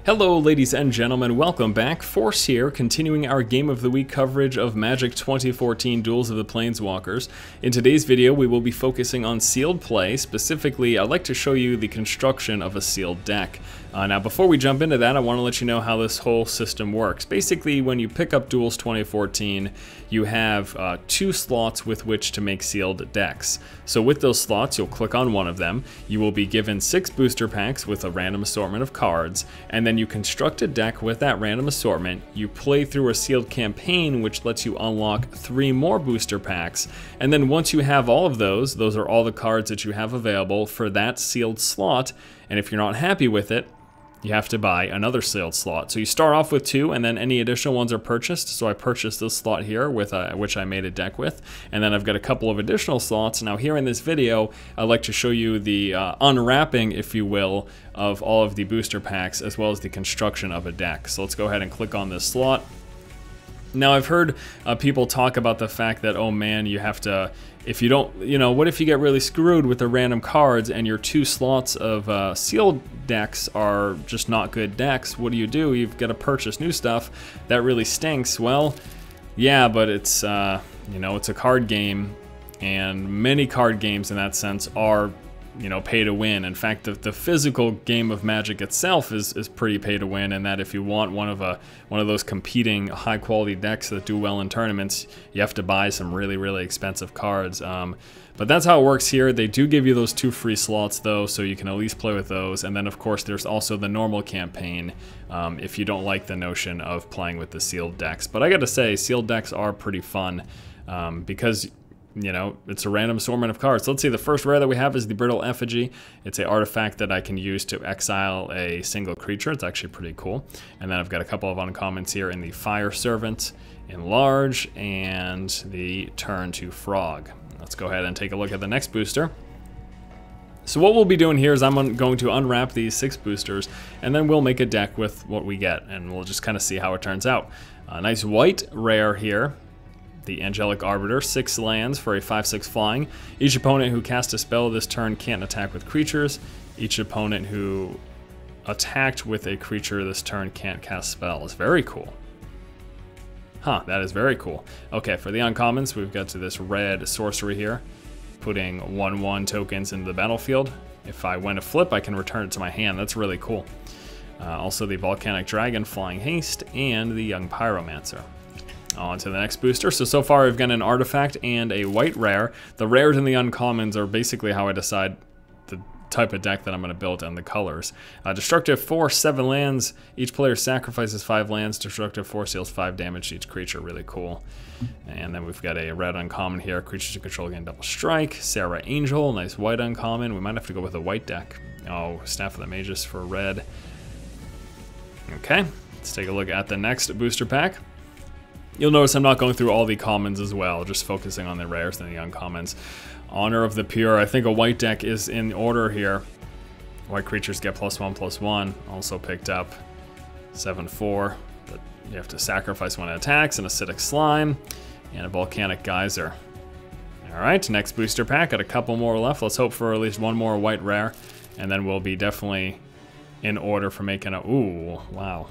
Hello ladies and gentlemen, welcome back. Force here, continuing our Game of the Week coverage of Magic 2014 Duels of the Planeswalkers. In today's video we will be focusing on sealed play. Specifically, I'd like to show you the construction of a sealed deck. Now before we jump into that, I want to let you know how this whole system works. Basically, when you pick up Duels 2014, you have 2 slots with which to make sealed decks. So with those slots, you'll click on one of them. You will be given 6 booster packs with a random assortment of cards, and then you construct a deck with that random assortment. You play through a sealed campaign, which lets you unlock 3 more booster packs, and then once you have all of those are all the cards that you have available for that sealed slot, and if you're not happy with it, you have to buy another sealed slot. So you start off with 2, and then any additional ones are purchased. So I purchased this slot here, with which I made a deck with, and then I've got a couple of additional slots. Now here in this video, I'd like to show you the unwrapping, if you will, of all of the booster packs, as well as the construction of a deck. So let's go ahead and click on this slot. Now I've heard people talk about the fact that, oh man, you have to, if you don't, what if you get really screwed with the random cards and your 2 slots of sealed decks are just not good decks? What do? You've got to purchase new stuff. That really stinks. Well, yeah, but it's, it's a card game, and many card games in that sense are pay to win. In fact, the physical game of Magic itself is pretty pay to win, and that if you want one of those competing high quality decks that do well in tournaments, you have to buy some really expensive cards. But that's how it works here. They do give you those 2 free slots though, so you can at least play with those. And then of course there's also the normal campaign if you don't like the notion of playing with the sealed decks. But I gotta say, sealed decks are pretty fun because it's a random assortment of cards. So let's see, the first rare that we have is the Brittle Effigy. It's an artifact that I can use to exile a single creature. It's actually pretty cool. And then I've got a couple of uncommons here in the Fire Servant, Enlarge, and the Turn to Frog. Let's go ahead and take a look at the next booster. So what we'll be doing here is I'm going to unwrap these 6 boosters, and then we'll make a deck with what we get, and we'll just kind of see how it turns out. A nice white rare here. The Angelic Arbiter, 6 lands for a 5/6 flying. Each opponent who casts a spell this turn can't attack with creatures. Each opponent who attacked with a creature this turn can't cast spells. Very cool. Huh, that is very cool. Okay, for the uncommons, we've got to this red sorcery here, putting 1/1 tokens into the battlefield. If I win a flip, I can return it to my hand. That's really cool. Also the Volcanic Dragon, Flying Haste, and the Young Pyromancer. On to the next booster. So far I've got an artifact and a white rare. The rares and the uncommons are basically how I decide the type of deck that I'm going to build and the colors. Destructive 4, 7 lands. Each player sacrifices 5 lands. Destructive 4 deals 5 damage to each creature. Really cool. And then we've got a red uncommon here. Creatures you control gain double strike. Sarah Angel, nice white uncommon. We might have to go with a white deck. Oh, Staff of the Magus for red. Okay, let's take a look at the next booster pack. You'll notice I'm not going through all the commons as well, just focusing on the rares and the uncommons. Honor of the Pure, I think a white deck is in order here. White creatures get +1/+1, also picked up 7/4, but you have to sacrifice when it attacks, an Acidic Slime, and a Volcanic Geyser. Alright, next booster pack, got a couple more left. Let's hope for at least one more white rare, and then we'll be definitely in order for making a, ooh, wow.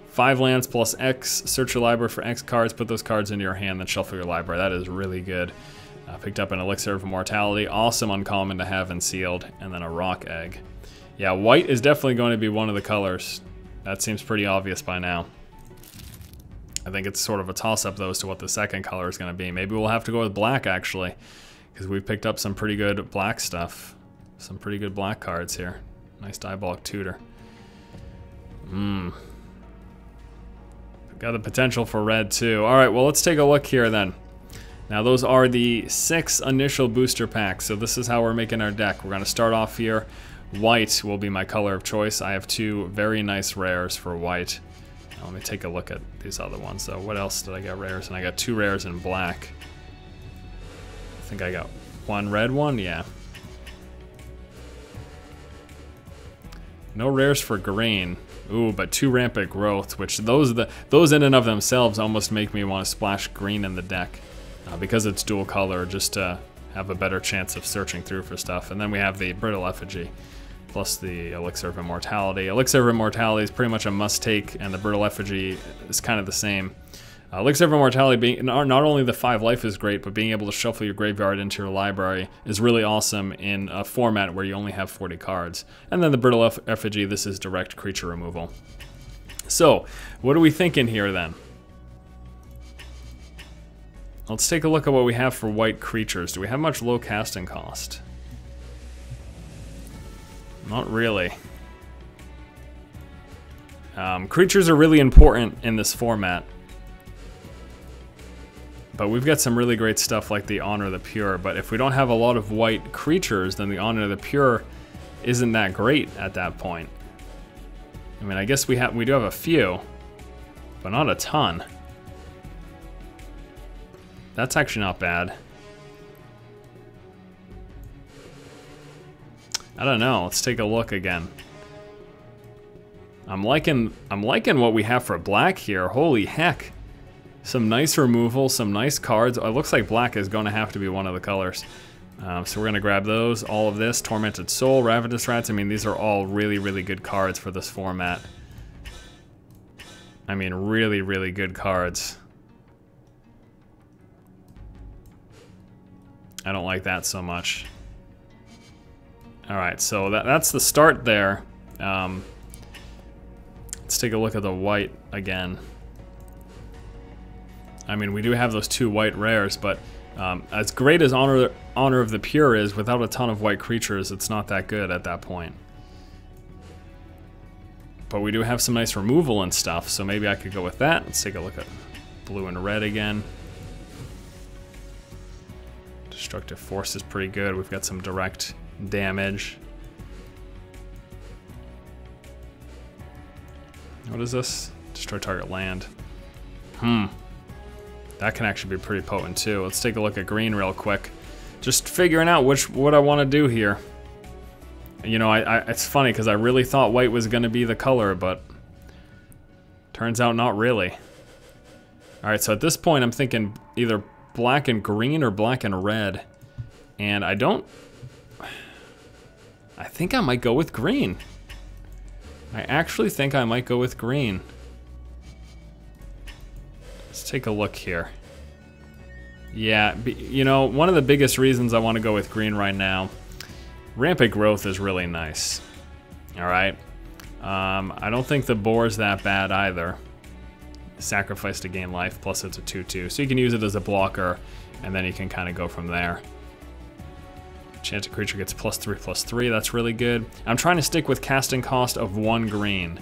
5 lands plus X, search your library for X cards, put those cards into your hand, then shuffle your library. That is really good. Picked up an Elixir of Immortality, awesome uncommon to have in sealed, and then a Rock Egg. Yeah, white is definitely going to be one of the colors. That seems pretty obvious by now. I think it's sort of a toss-up though as to what the second color is going to be. Maybe we'll have to go with black actually, because we've picked up some pretty good black stuff. Some pretty good black cards here. Nice Diabolic Tutor. Got the potential for red too. All right, well, let's take a look here then. Now those are the 6 initial booster packs. So this is how we're making our deck. We're gonna start off here. White will be my color of choice. I have 2 very nice rares for white. Now, let me take a look at these other ones. So what else did I get rares? And I got 2 rares in black. I think I got 1 red one, yeah. No rares for green. Ooh, but 2 Rampant Growth, which those in and of themselves almost make me want to splash green in the deck because it's dual color, just to have a better chance of searching through for stuff. And then we have the Brittle Effigy. plus the Elixir of Immortality. Elixir of Immortality is pretty much a must-take, and the Brittle Effigy is kind of the same. Elixir of Immortality, being not only the 5 life is great, but being able to shuffle your graveyard into your library is really awesome in a format where you only have 40 cards. And then the Brittle Effigy, this is direct creature removal. So, what are we thinking here then? Let's take a look at what we have for white creatures. Do we have much low casting cost? Not really. Creatures are really important in this format. But we've got some really great stuff like the Honor of the Pure. But if we don't have a lot of white creatures, then the Honor of the Pure isn't that great at that point. I mean, I guess we do have a few, but not a ton. That's actually not bad. I don't know. Let's take a look again. I'm liking what we have for black here. Holy heck. Some nice removal, some nice cards. It looks like black is going to have to be one of the colors. So we're going to grab those. All of this. Tormented Soul, Ravenous Rats. I mean, these are all really, really good cards for this format. I mean, really, really good cards. I don't like that so much. Alright, so that's the start there. Let's take a look at the white again. I mean, we do have those 2 white rares, but as great as Honor of the Pure is, without a ton of white creatures, it's not that good at that point. But we do have some nice removal and stuff, so maybe I could go with that. Let's take a look at blue and red again. Destructive Force is pretty good. We've got some direct damage. What is this? Destroy target land. That can actually be pretty potent too. Let's take a look at green real quick. Just figuring out what I want to do here. You know, it's funny because I really thought white was going to be the color, but turns out not really. Alright, so at this point I'm thinking either black and green or black and red. And I think I might go with green. I actually think I might go with green. Let's take a look here. Yeah, you know, one of the biggest reasons I want to go with green right now, Rampant Growth is really nice. Alright. I don't think the boar's that bad either. Sacrifice to gain life, plus it's a 2/2. So you can use it as a blocker, and then you can kind of go from there. Chance a creature gets +3/+3, that's really good. I'm trying to stick with casting cost of 1 green,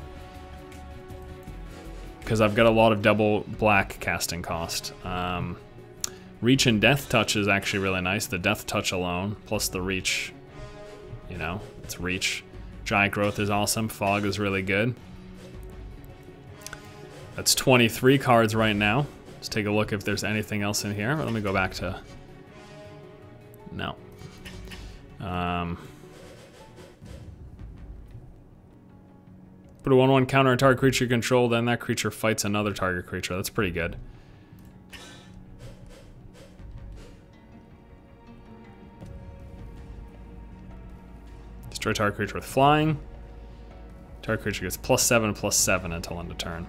because I've got a lot of double black casting cost. Reach and Death Touch is actually really nice. The Death Touch alone, plus the Reach, you know, it's Reach. Giant Growth is awesome. Fog is really good. That's 23 cards right now. Let's take a look if there's anything else in here. Let me go back to... No. Put a 1/1 counter on target creature you control, then that creature fights another target creature. That's pretty good. Destroy target creature with flying. Target creature gets +7/+7 until end of turn.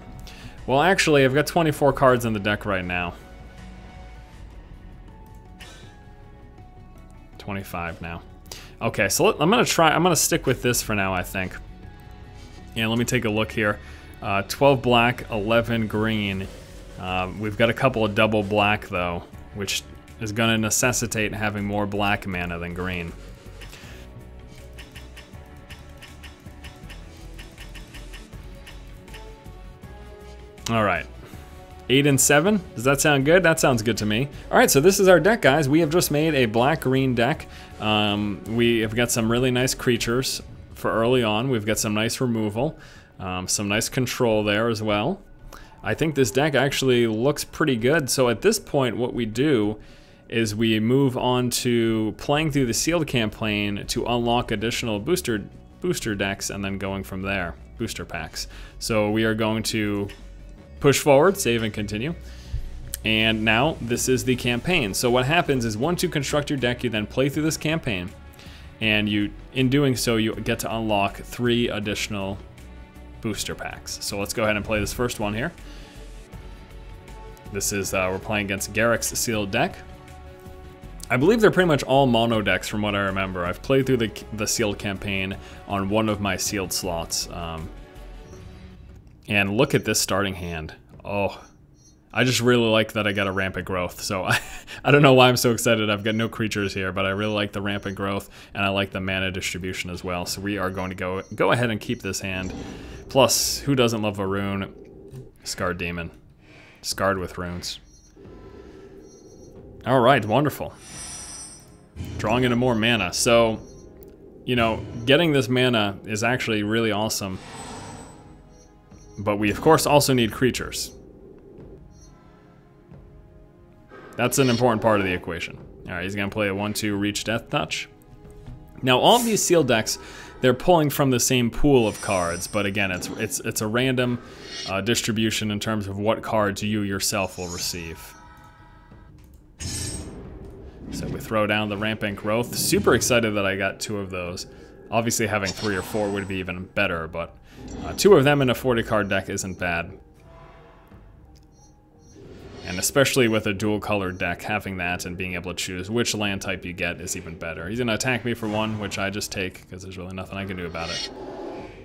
Well, actually, I've got 24 cards in the deck right now. 25 now. Okay, so I'm gonna stick with this for now, I think. Yeah, let me take a look here. 12 black, 11 green. We've got a couple of double black though, which is gonna necessitate having more black mana than green. All right. 8 and 7. Does that sound good? That sounds good to me. All right, so this is our deck, guys. We have just made a black-green deck. We have got some really nice creatures for early on. We've got some nice removal, some nice control there as well. I think this deck actually looks pretty good. So at this point, what we do is we move on to playing through the sealed campaign to unlock additional booster decks and then going from there, booster packs. So we are going to push forward, save and continue. And now this is the campaign. So what happens is once you construct your deck, you then play through this campaign. and in doing so, you get to unlock 3 additional booster packs. So let's go ahead and play this first one here. This is, we're playing against Garrix sealed deck. I believe they're pretty much all mono decks from what I remember. I've played through the sealed campaign on one of my sealed slots. And look at this starting hand. Oh, I just really like that I got a rampant growth. So I don't know why I'm so excited. I've got no creatures here, but I really like the rampant growth, and I like the mana distribution as well. So we are going to go ahead and keep this hand. Plus, who doesn't love a rune? Scarred Demon. Scarred with runes. All right, wonderful. Drawing into more mana. So, you know, getting this mana is actually really awesome. But we, of course, also need creatures. That's an important part of the equation. All right, he's going to play a 1/2 Reach Death Touch. Now, all of these sealed decks, they're pulling from the same pool of cards, but again, it's a random distribution in terms of what cards you yourself will receive. So we throw down the Rampant Growth. Super excited that I got 2 of those. Obviously having 3 or 4 would be even better, but 2 of them in a 40 card deck isn't bad. And especially with a dual colored deck, having that and being able to choose which land type you get is even better. He's going to attack me for 1, which I just take because there's really nothing I can do about it.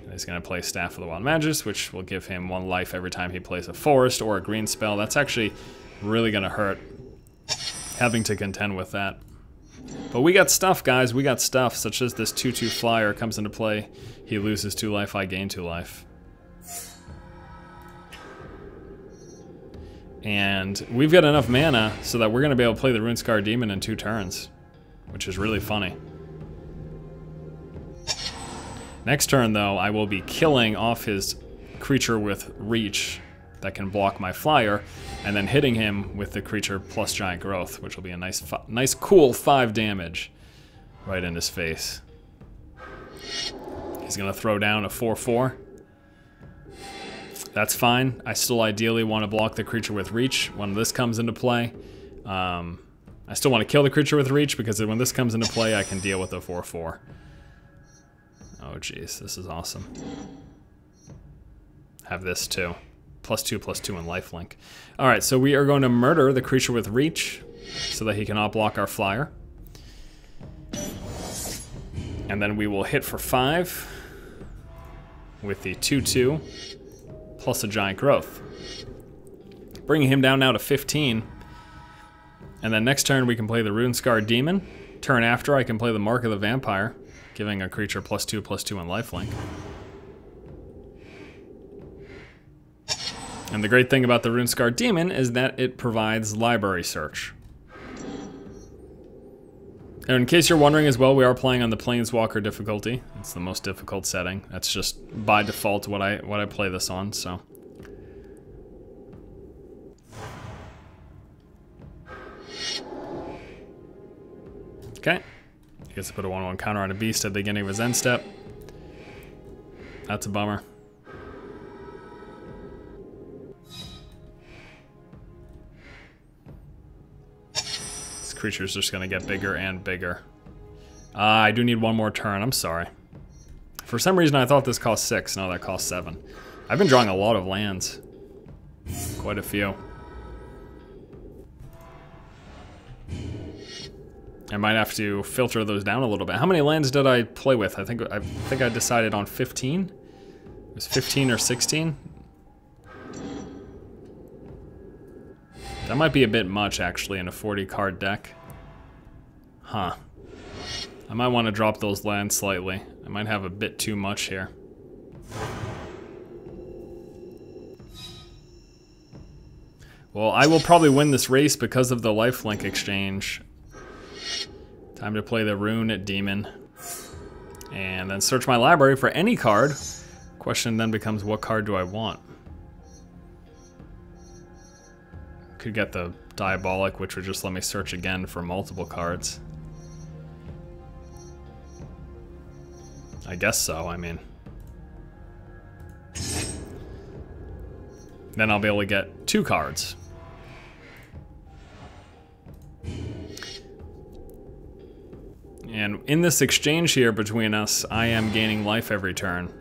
And he's going to play Staff of the Wild Magus, which will give him 1 life every time he plays a forest or a green spell. That's actually really going to hurt, having to contend with that. But we got stuff, guys. We got stuff, such as this 2/2 flyer comes into play. He loses 2 life, I gain 2 life. And we've got enough mana so that we're going to be able to play the Runescarred Demon in 2 turns, which is really funny. Next turn, though, I will be killing off his creature with Reach that can block my flyer, and then hitting him with the creature plus Giant Growth, which will be a nice cool 5 damage right in his face. He's going to throw down a 4/4. That's fine. I still ideally want to block the creature with Reach when this comes into play. I still want to kill the creature with Reach because when this comes into play, I can deal with the 4/4. Oh, jeez. This is awesome. Have this, too. +2/+2 and lifelink. All right, so we are going to murder the creature with Reach so that he cannot block our flyer. And then we will hit for 5 with the 2/2 plus a Giant Growth, bringing him down now to 15. And then next turn we can play the Runescarred Demon. Turn after I can play the Mark of the Vampire, giving a creature +2/+2 and lifelink. And the great thing about the Runescarred Demon is that it provides library search. And in case you're wondering as well, we are playing on the Planeswalker difficulty. It's the most difficult setting. That's just by default what I play this on, so. Okay. He gets to put a 1/1 counter on a beast at the beginning of his end step. That's a bummer. Creature's just gonna get bigger and bigger. I do need 1 more turn, I'm sorry. For some reason I thought this cost 6, no, that cost 7. I've been drawing a lot of lands. Quite a few. I might have to filter those down a little bit. How many lands did I play with? I think I decided on 15? It was 15 or 16? That might be a bit much, actually, in a 40-card deck. Huh. I might want to drop those lands slightly. I might have a bit too much here. Well, I will probably win this race because of the lifelink exchange. Time to play the Rune Demon. And then search my library for any card. Question then becomes, what card do I want? Could get the Diabolic, which would just let me search again for multiple cards. I guess so, I mean. Then I'll be able to get 2 cards. And in this exchange here between us, I am gaining life every turn.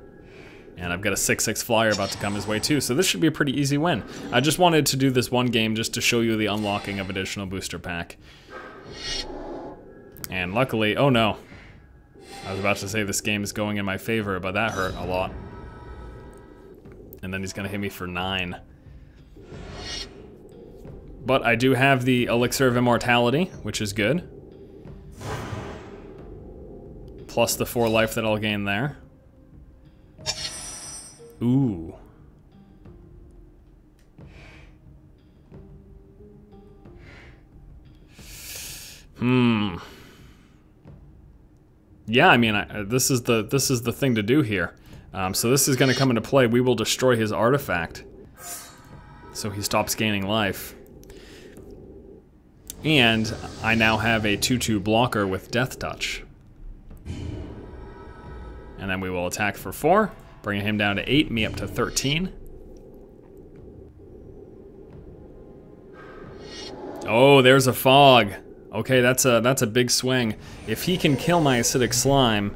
And I've got a 6/6 flyer about to come his way too, so this should be a pretty easy win. I just wanted to do this one game just to show you the unlocking of additional booster pack. And luckily, oh no. I was about to say this game is going in my favor, but that hurt a lot. And then he's gonna hit me for 9. But I do have the Elixir of Immortality, which is good. Plus the 4 life that I'll gain there. Ooh. Yeah, I mean, this is the thing to do here. So this is going to come into play. We will destroy his artifact, so he stops gaining life. And I now have a 2/2 blocker with Death Touch. And then we will attack for 4. Bringing him down to 8, me up to 13. Oh, there's a fog. Okay, that's a big swing. If he can kill my acidic slime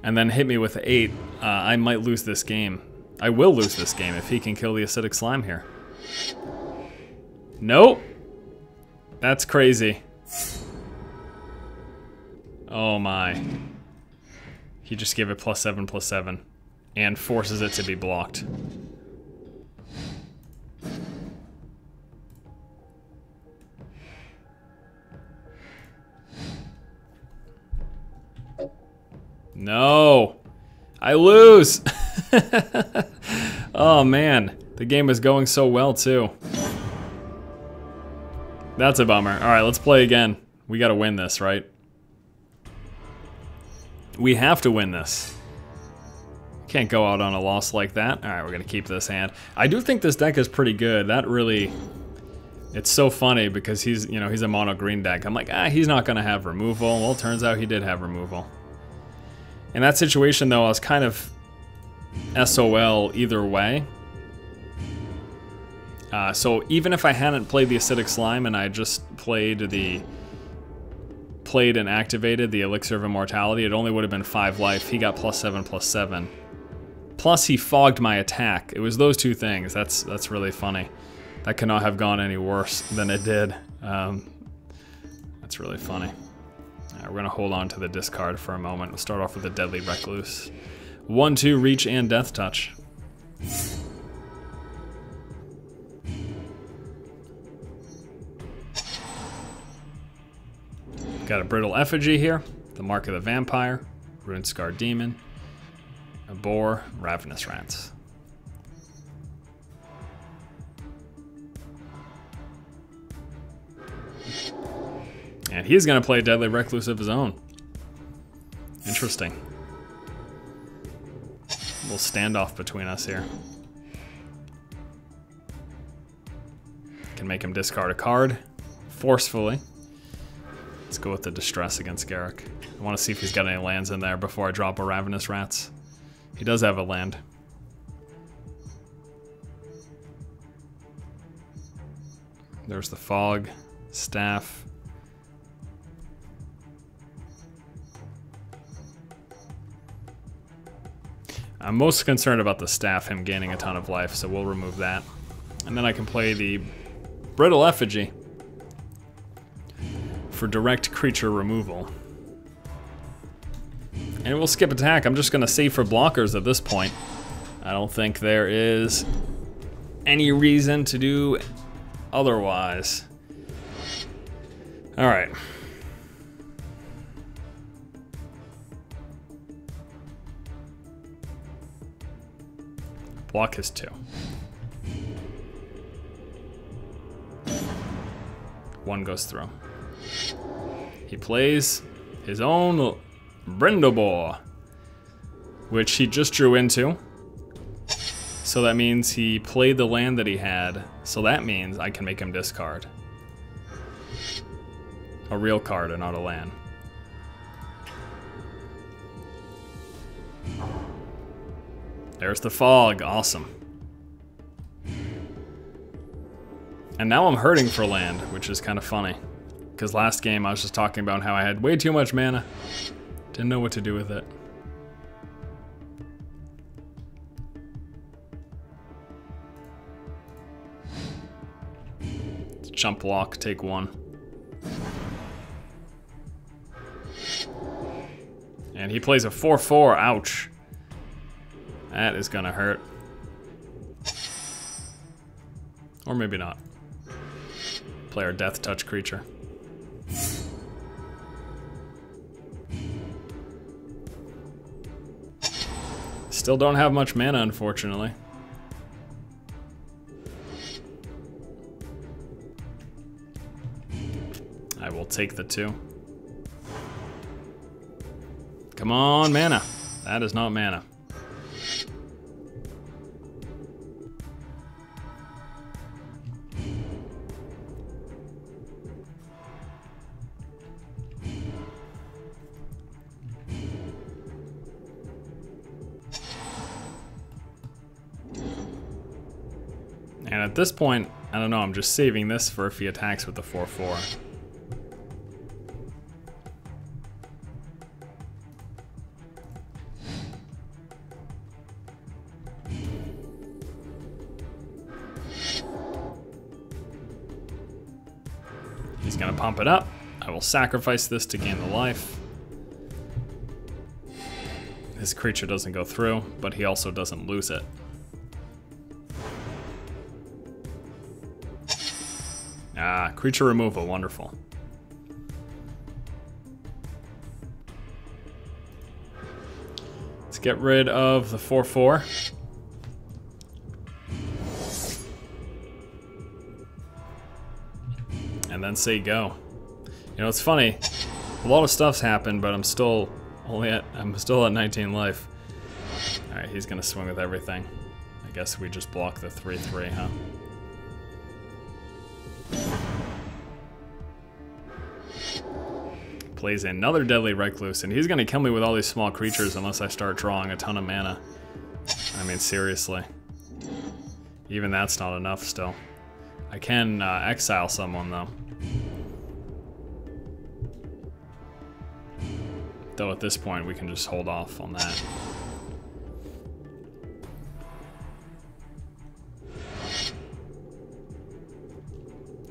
and then hit me with 8, I might lose this game. I will lose this game if he can kill the acidic slime here. Nope. That's crazy. Oh my. He just gave it +7/+7. And forces it to be blocked. No! I lose! Oh man, the game is going so well too. That's a bummer. Alright, let's play again. We gotta win this, right? We have to win this. Can't go out on a loss like that. Alright, we're gonna keep this hand. I do think this deck is pretty good. That really... It's so funny because he's, you know, he's a mono green deck. I'm like, he's not gonna have removal. Well, turns out he did have removal. In that situation though, I was kind of SOL either way. So even if I hadn't played the Acidic Slime and I just played and activated the Elixir of Immortality, it only would have been 5 life. He got +7/+7. Plus he fogged my attack. It was those two things. That's really funny. That could not have gone any worse than it did. That's really funny. Right, we're gonna hold on to the discard for a moment. We'll start off with a Deadly Recluse. 1/2 reach and Death Touch. Got a Brittle Effigy here, the Mark of the Vampire, Runescarred Demon, a Boar, Ravenous Rats. And he's gonna play a Deadly Recluse of his own. Interesting. A little standoff between us here. Can make him discard a card forcefully. Let's go with the Distress against Garrix. I want to see if he's got any lands in there before I drop a Ravenous Rats. He does have a land. There's the Fog, Staff. I'm most concerned about the Staff, him gaining a ton of life, so we'll remove that. And then I can play the Brittle Effigy for direct creature removal. And we'll skip attack. I'm just gonna save for blockers at this point. I don't think there is any reason to do otherwise. All right. Block his 2. 1 goes through. He plays his own Brindleboar, which he just drew into. So that means he played the land that he had. So that means I can make him discard a real card and not a land. There's the Fog, awesome. And now I'm hurting for land, which is kind of funny. Because last game I was just talking about how I had way too much mana. Didn't know what to do with it. Jump block, take 1. And he plays a 4/4, ouch. That is gonna hurt. Or maybe not. Play our Death Touch creature. Still don't have much mana, unfortunately. I will take the 2. Come on, mana. That is not mana. And at this point, I don't know, I'm just saving this for if he attacks with the 4/4. He's gonna pump it up. I will sacrifice this to gain the life. His creature doesn't go through, but he also doesn't lose it. Ah, creature removal, wonderful. Let's get rid of the 4/4. And then say go. You know, it's funny. A lot of stuff's happened, but I'm still at 19 life. All right, he's gonna swing with everything. I guess we just block the 3/3, huh? Plays another Deadly Recluse, and he's gonna kill me with all these small creatures unless I start drawing a ton of mana. I mean, seriously. Even that's not enough still. I can exile someone though. Though at this point we can just hold off on that.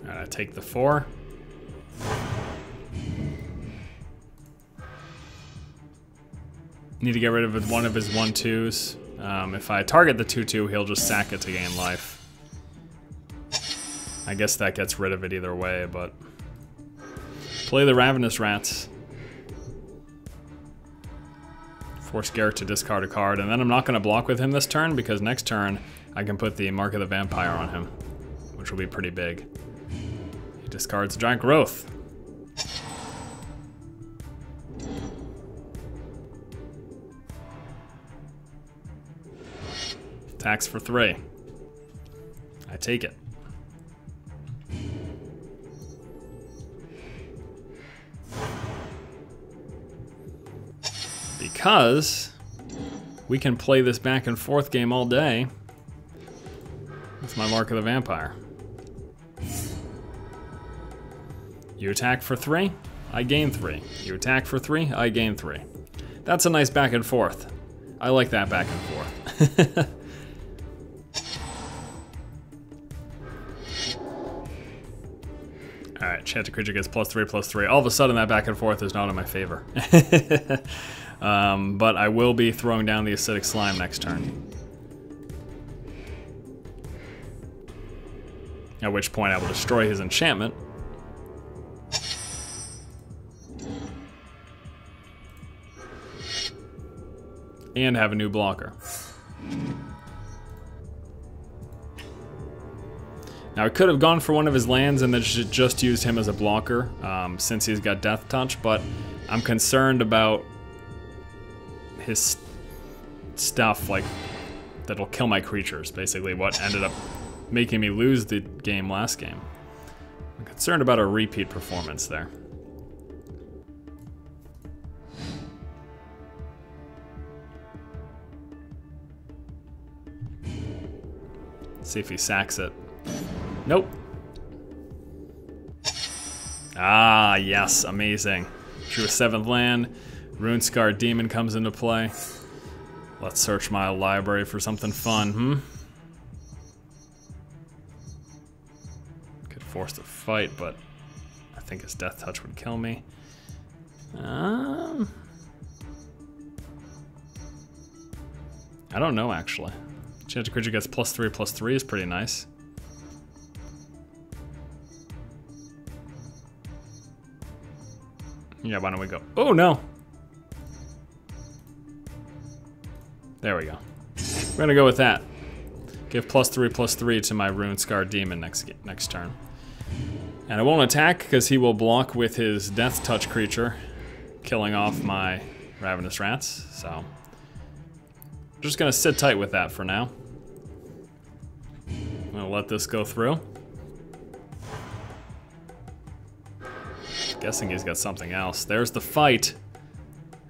Alright, I take the 4. Need to get rid of one of his 1/2s. If I target the 2/2, he'll just sack it to gain life. I guess that gets rid of it either way, but... Play the Ravenous Rats. Force Garrix to discard a card, and then I'm not going to block with him this turn, because next turn I can put the Mark of the Vampire on him, which will be pretty big. He discards Giant Growth. Attacks for 3. I take it. Because we can play this back and forth game all day with my Mark of the Vampire. You attack for 3, I gain 3. You attack for 3, I gain 3. That's a nice back and forth. I like that back and forth. Alright, chance a creature gets +3/+3. All of a sudden that back and forth is not in my favor. But I will be throwing down the Acidic Slime next turn. At which point I will destroy his enchantment. And have a new blocker. Now I could have gone for one of his lands and then just used him as a blocker, since he's got Death Touch, but I'm concerned about his stuff, like, that'll kill my creatures, basically what ended up making me lose the game last game. I'm concerned about a repeat performance there. Let's see if he sacks it. Nope. Ah, yes, amazing. Drew a 7th land, Rune-Scarred Demon comes into play. Let's search my library for something fun, Could force the fight, but I think his Death Touch would kill me. I don't know, actually. Chance of creature gets +3/+3 is pretty nice. Yeah, why don't we go? Oh, no! There we go. We're gonna go with that. Give +3/+3 to my Rune-Scarred Demon next turn. And I won't attack because he will block with his Death Touch creature, killing off my Ravenous Rats, so I'm just gonna sit tight with that for now. I'm gonna let this go through. Guessing he's got something else. There's the fight.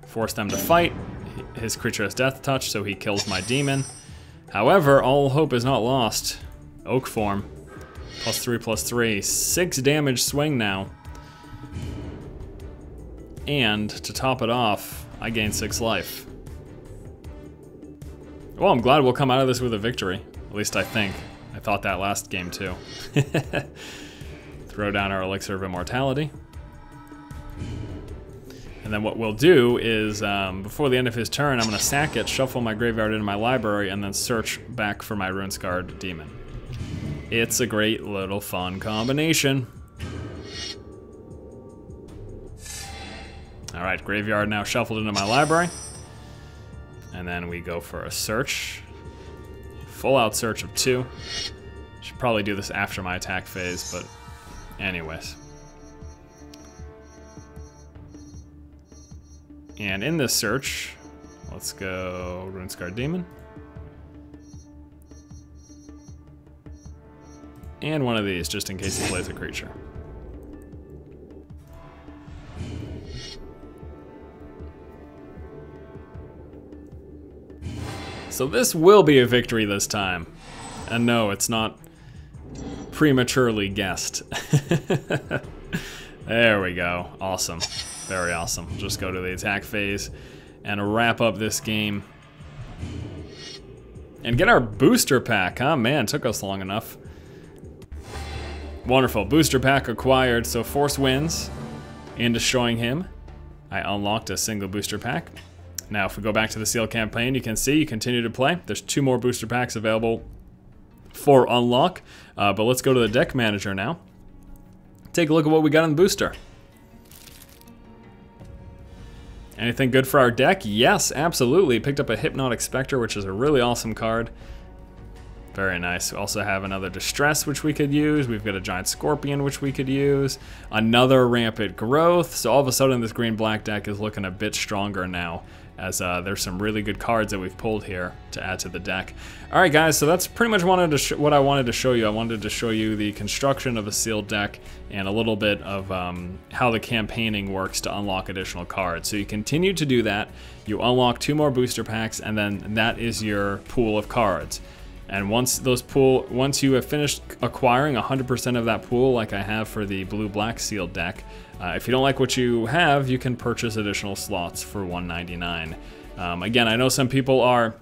Force them to fight. His creature has Death Touch, so he kills my demon. However, all hope is not lost. Oak form. +3/+3. 6 damage swing now. And to top it off, I gain 6 life. Well, I'm glad we'll come out of this with a victory. At least I think. I thought that last game too. Throw down our Elixir of Immortality. And then what we'll do is, before the end of his turn, I'm going to sack it, shuffle my graveyard into my library, and then search back for my Rune-Scarred Demon. It's a great little fun combination. Alright, graveyard now shuffled into my library. And then we go for a search. Full out search of 2. Should probably do this after my attack phase, but anyways. And in this search, let's go Rune-Scarred Demon. And one of these, just in case he plays a creature. So this will be a victory this time. And no, it's not prematurely guessed. There we go. Awesome. Very awesome. Just go to the attack phase and wrap up this game. And get our booster pack, huh? Man, took us long enough. Wonderful. Booster pack acquired. So Force wins. In destroying him, I unlocked a single booster pack. Now, if we go back to the sealed campaign, you can see you continue to play. There's 2 more booster packs available for unlock. But let's go to the deck manager now. Take a look at what we got in the booster. Anything good for our deck? Yes, absolutely. Picked up a Hypnotic Spectre, which is a really awesome card. Very nice. We also have another Distress, which we could use. We've got a Giant Scorpion, which we could use. Another Rampant Growth. So all of a sudden, this green-black deck is looking a bit stronger now, as there's some really good cards that we've pulled here to add to the deck. All right, guys, so that's pretty much what I wanted to show you. I wanted to show you the construction of a sealed deck and a little bit of how the campaigning works to unlock additional cards. So you continue to do that. You unlock 2 more booster packs, and then that is your pool of cards. And once you have finished acquiring 100% of that pool, like I have for the blue-black sealed deck, if you don't like what you have, you can purchase additional slots for $1.99. Again, I know some people are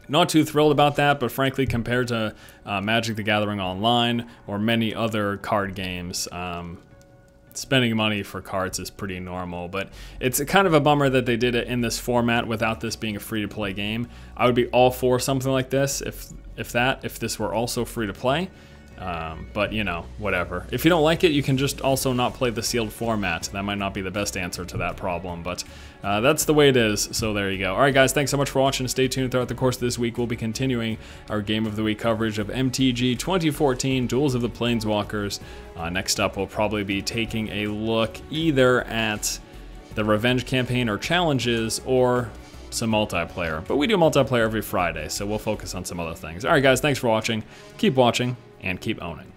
not too thrilled about that, but frankly, compared to Magic the Gathering Online or many other card games, spending money for cards is pretty normal. But it's kind of a bummer that they did it in this format without this being a free-to-play game. I would be all for something like this if this were also free-to-play. But, you know, whatever. If you don't like it, you can just also not play the sealed format. That might not be the best answer to that problem, but that's the way it is, so there you go. All right, guys, thanks so much for watching. Stay tuned throughout the course of this week. We'll be continuing our Game of the Week coverage of MTG 2014, Duels of the Planeswalkers. Next up, we'll probably be taking a look either at the Revenge campaign or challenges, or some multiplayer. But we do multiplayer every Friday, so we'll focus on some other things. All right, guys, thanks for watching. Keep watching, and keep owning.